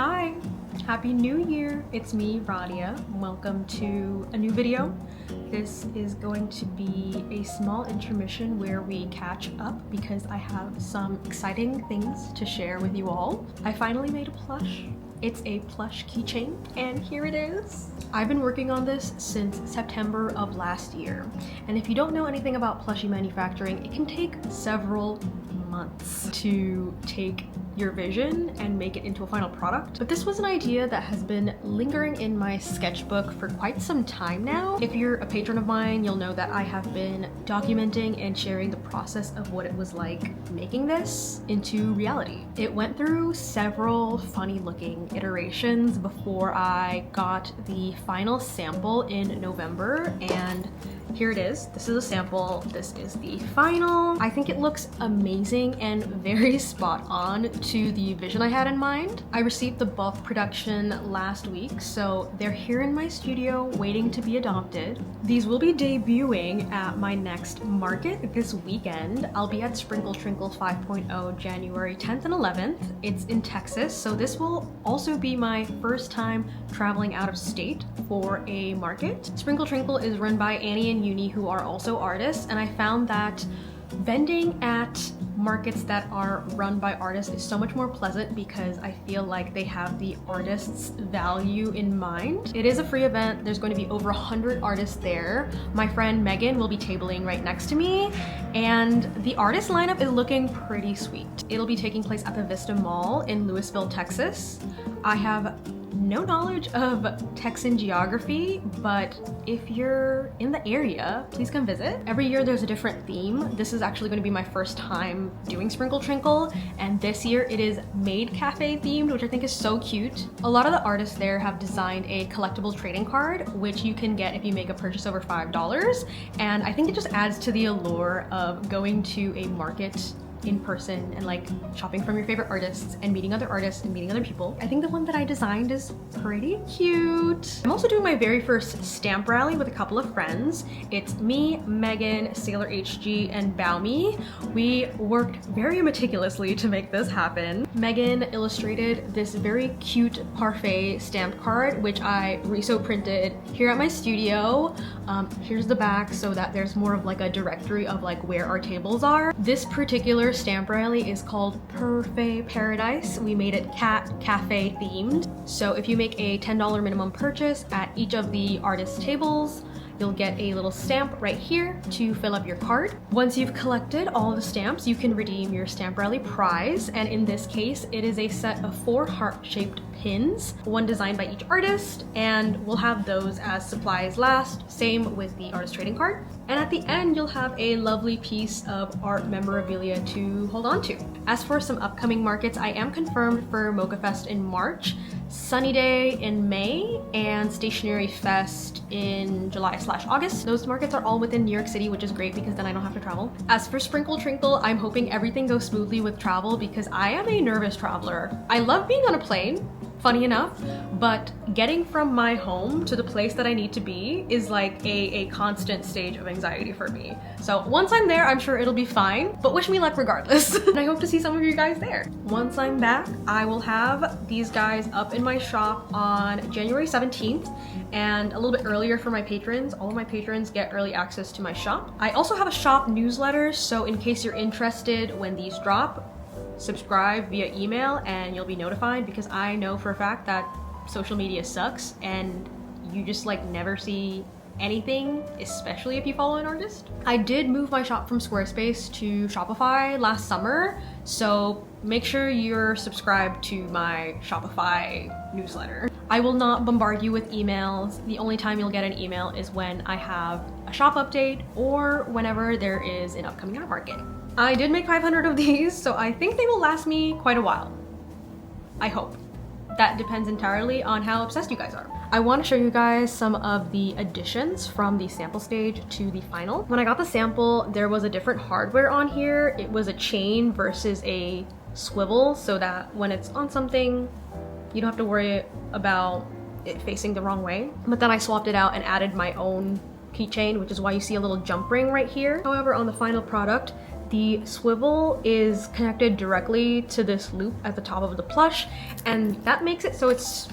Hi, Happy New Year! It's me, Radhia. Welcome to a new video. This is going to be a small intermission where we catch up because I have some exciting things to share with you all. I finally made a plush. It's a plush keychain, and here it is. I've been working on this since September of last year, and if you don't know anything about plushie manufacturing, it can take several months to take your vision and make it into a final product. But this was an idea that has been lingering in my sketchbook for quite some time now. If you're a patron of mine, you'll know that I have been documenting and sharing the process of what it was like making this into reality. It went through several funny looking iterations before I got the final sample in November, and here it is. This is a sample. This is the final. I think it looks amazing and very spot on to the vision I had in mind. I received the bulk production last week, so they're here in my studio waiting to be adopted. These will be debuting at my next market this weekend. I'll be at 𝒮𝓃𝓃𝓀𝓁𝓃𝓀𝓁 5.0 January 10th and 11th. It's in Texas, so this will also be my first time traveling out of state for a market. 𝒮𝓃𝓃𝓃𝓀𝓁 is run by Annie and Uni, who are also artists, and I found that vending at markets that are run by artists is so much more pleasant because I feel like they have the artist's value in mind. It is a free event. There's going to be over 100 artists there. My friend Megan will be tabling right next to me, and the artist lineup is looking pretty sweet. It'll be taking place at the Vista Mall in Lewisville, Texas. I have no knowledge of Texan geography, but if you're in the area, please come visit. Every year there's a different theme. This is actually going to be my first time doing 𝒮𝓃𝓃𝓃𝓀𝓁, and this year it is maid cafe themed, which I think is so cute. A lot of the artists there have designed a collectible trading card, which you can get if you make a purchase over $5, and I think it just adds to the allure of going to a market in person and like shopping from your favorite artists and meeting other people. I think the one that I designed is pretty cute. I'm also doing my very first stamp rally with a couple of friends. It's me, Megan, Sailor HG, and 𝒬𝓲𝓷𝓭. We worked very meticulously to make this happen. Megan illustrated this very cute parfait stamp card, which I reso printed here at my studio. Here's the back so that there's more of like a directory of like where our tables are. This particular stamp rally is called Parfait Paradise. We made it cat cafe themed. So if you make a $10 minimum purchase at each of the artist tables, you'll get a little stamp right here to fill up your card. Once you've collected all the stamps, you can redeem your stamp rally prize, and in this case, it is a set of 4 heart-shaped pins, one designed by each artist, and we'll have those as supplies last. Same with the artist trading card. And at the end, you'll have a lovely piece of art memorabilia to hold on to. As for some upcoming markets, I am confirmed for Moccafest in March, Sunnyday in May, and Stationery Fest in July/August. Those markets are all within New York City, which is great because then I don't have to travel. As for 𝒮𝓃𝓃𝓃𝓀𝓁, I'm hoping everything goes smoothly with travel because I am a nervous traveler. I love being on a plane, funny enough, but getting from my home to the place that I need to be is like a constant stage of anxiety for me. So once I'm there, I'm sure it'll be fine, but wish me luck regardless. And I hope to see some of you guys there. Once I'm back, I will have these guys up in my shop on January 17th, and a little bit earlier for my patrons. All of my patrons get early access to my shop. I also have a shop newsletter, so in case you're interested when these drop, subscribe via email and you'll be notified, because I know for a fact that social media sucks and you just like never see anything, especially if you follow an artist. I did move my shop from Squarespace to Shopify last summer, so make sure you're subscribed to my Shopify newsletter. I will not bombard you with emails. The only time you'll get an email is when I have a shop update or whenever there is an upcoming art market. I did make 500 of these, so I think they will last me quite a while. I hope. That depends entirely on how obsessed you guys are. I want to show you guys some of the additions from the sample stage to the final. When I got the sample, there was a different hardware on here. It was a chain versus a swivel, so that when it's on something, you don't have to worry about it facing the wrong way. But then I swapped it out and added my own keychain, which is why you see a little jump ring right here. However, on the final product, The swivel is connected directly to this loop at the top of the plush, and that makes it so it's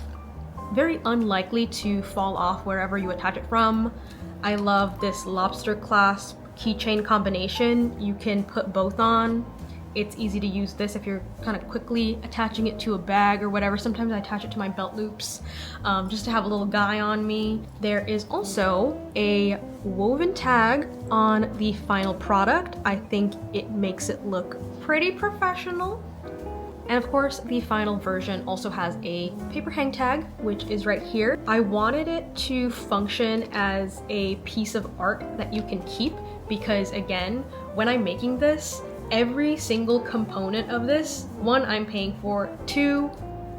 very unlikely to fall off wherever you attach it from. I love this lobster clasp keychain combination. You can put both on. It's easy to use this if you're kind of quickly attaching it to a bag or whatever. Sometimes I attach it to my belt loops just to have a little guy on me. There is also a woven tag on the final product. I think it makes it look pretty professional. And of course, the final version also has a paper hang tag, which is right here. I wanted it to function as a piece of art that you can keep because, again, when I'm making this, every single component of this, one, I'm paying for, two,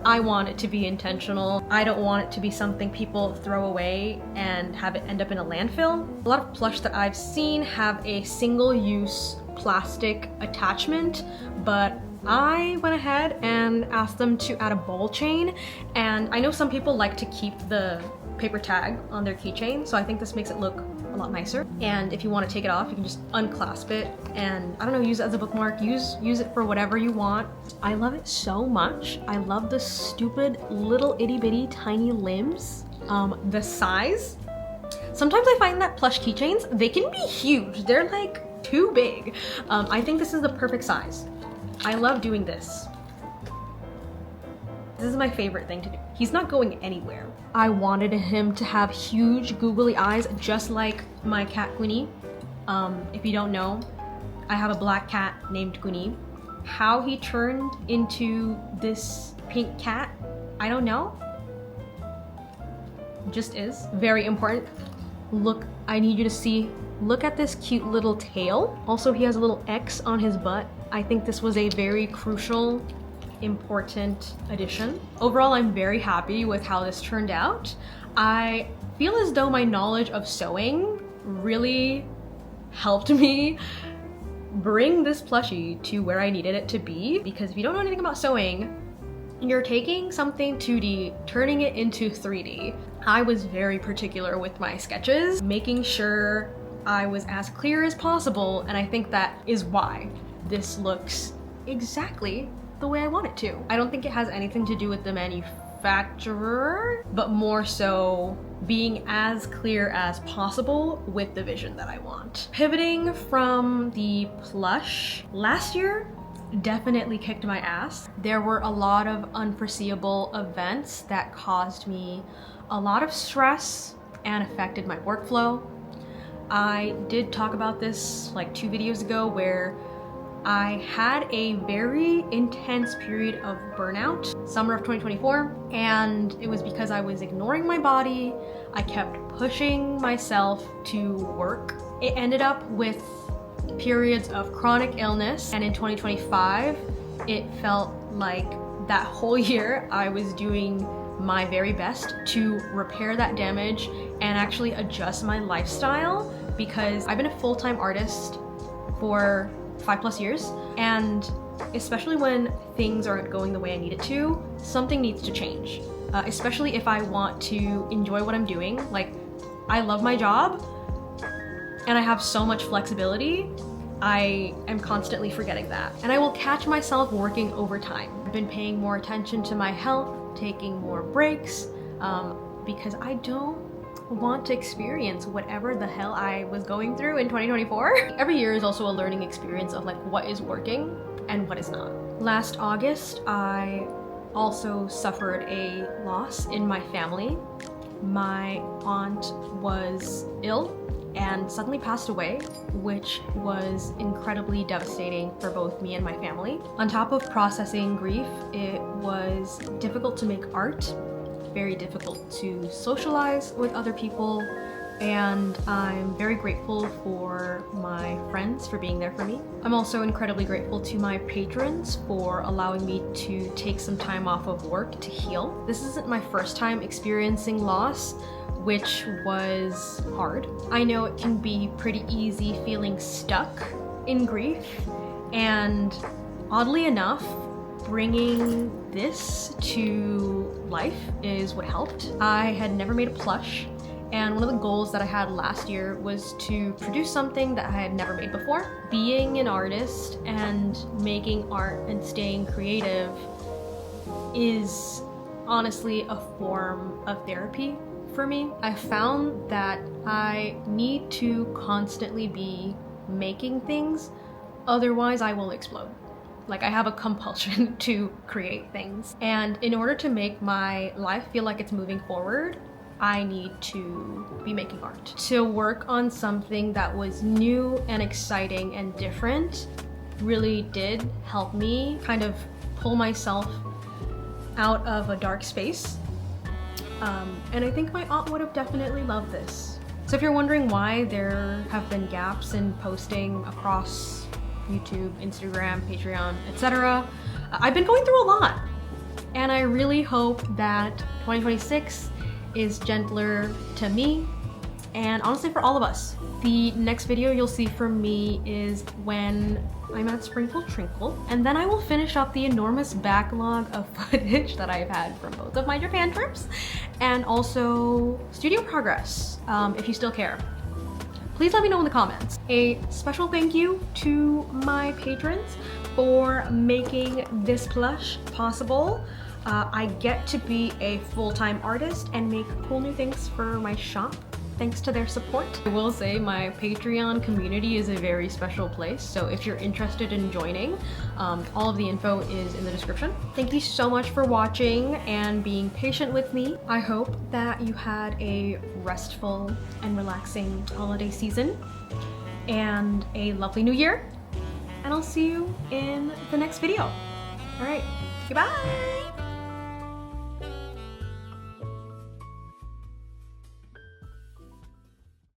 I want it to be intentional. I don't want it to be something people throw away and have it end up in a landfill. A lot of plush that I've seen have a single-use plastic attachment, but I went ahead and asked them to add a ball chain, and I know some people like to keep the paper tag on their keychain, so I think this makes it look a lot nicer. And if you want to take it off, you can just unclasp it and, I don't know, use it as a bookmark, use it for whatever you want. I love it so much. I love the stupid little itty bitty tiny limbs. The size. Sometimes I find that plush keychains, they can be huge. They're like too big. I think this is the perfect size. I love doing this. This is my favorite thing to do. He's not going anywhere. I wanted him to have huge googly eyes just like my cat 𝓀𝓏𝓏𝓏𝓏. If you don't know, I have a black cat named 𝓀𝓏𝓏𝓏𝓏. How he turned into this pink cat, I don't know. Just is. Very important. Look, I need you to see, look at this cute little tail. Also, he has a little X on his butt. I think this was a very crucial, important addition. Overall, I'm very happy with how this turned out. I feel as though my knowledge of sewing really helped me bring this plushie to where I needed it to be, because if you don't know anything about sewing, you're taking something 2D, turning it into 3D. I was very particular with my sketches, making sure I was as clear as possible, and I think that is why this looks exactly the way I want it to. I don't think it has anything to do with the manufacturer, but more so being as clear as possible with the vision that I want. Pivoting from the plush, last year definitely kicked my ass. There were a lot of unforeseeable events that caused me a lot of stress and affected my workflow. I did talk about this like 2 videos ago where I had a very intense period of burnout, summer of 2024, and it was because I was ignoring my body. I kept pushing myself to work. It ended up with periods of chronic illness, and in 2025, it felt like that whole year I was doing my very best to repair that damage and actually adjust my lifestyle, because I've been a full-time artist for 5+ years, and especially when things aren't going the way I need it to, something needs to change. Especially if I want to enjoy what I'm doing. Like, I love my job and I have so much flexibility. I am constantly forgetting that, and I will catch myself working overtime. I've been paying more attention to my health, taking more breaks, because I don't want to experience whatever the hell I was going through in 2024. Every year is also a learning experience of like what is working and what is not. Last August, I also suffered a loss in my family. My aunt was ill and suddenly passed away, which was incredibly devastating for both me and my family. On top of processing grief, it was difficult to make art, very difficult to socialize with other people, and I'm very grateful for my friends for being there for me. I'm also incredibly grateful to my patrons for allowing me to take some time off of work to heal. This isn't my first time experiencing loss, which was hard. I know it can be pretty easy feeling stuck in grief, and oddly enough, bringing this to life is what helped. I had never made a plush, And one of the goals that I had last year was to produce something that I had never made before. Being an artist and making art and staying creative is honestly a form of therapy for me. I found that I need to constantly be making things, otherwise I will explode. Like, I have a compulsion to create things. And in order to make my life feel like it's moving forward, I need to be making art. To work on something that was new and exciting and different really did help me kind of pull myself out of a dark space. And I think my aunt would have definitely loved this. So if you're wondering why there have been gaps in posting across YouTube, Instagram, Patreon, etc., I've been going through a lot. And I really hope that 2026 is gentler to me and honestly for all of us. The next video you'll see from me is when I'm at Trinkle, and then I will finish up the enormous backlog of footage that I've had from both of my Japan trips and also studio progress, if you still care. Please let me know in the comments. A special thank you to my patrons for making this plush possible. I get to be a full-time artist and make cool new things for my shop thanks to their support. I will say my Patreon community is a very special place, so if you're interested in joining, all of the info is in the description. Thank you so much for watching and being patient with me. I hope that you had a restful and relaxing holiday season and a lovely new year, and I'll see you in the next video. All right, goodbye!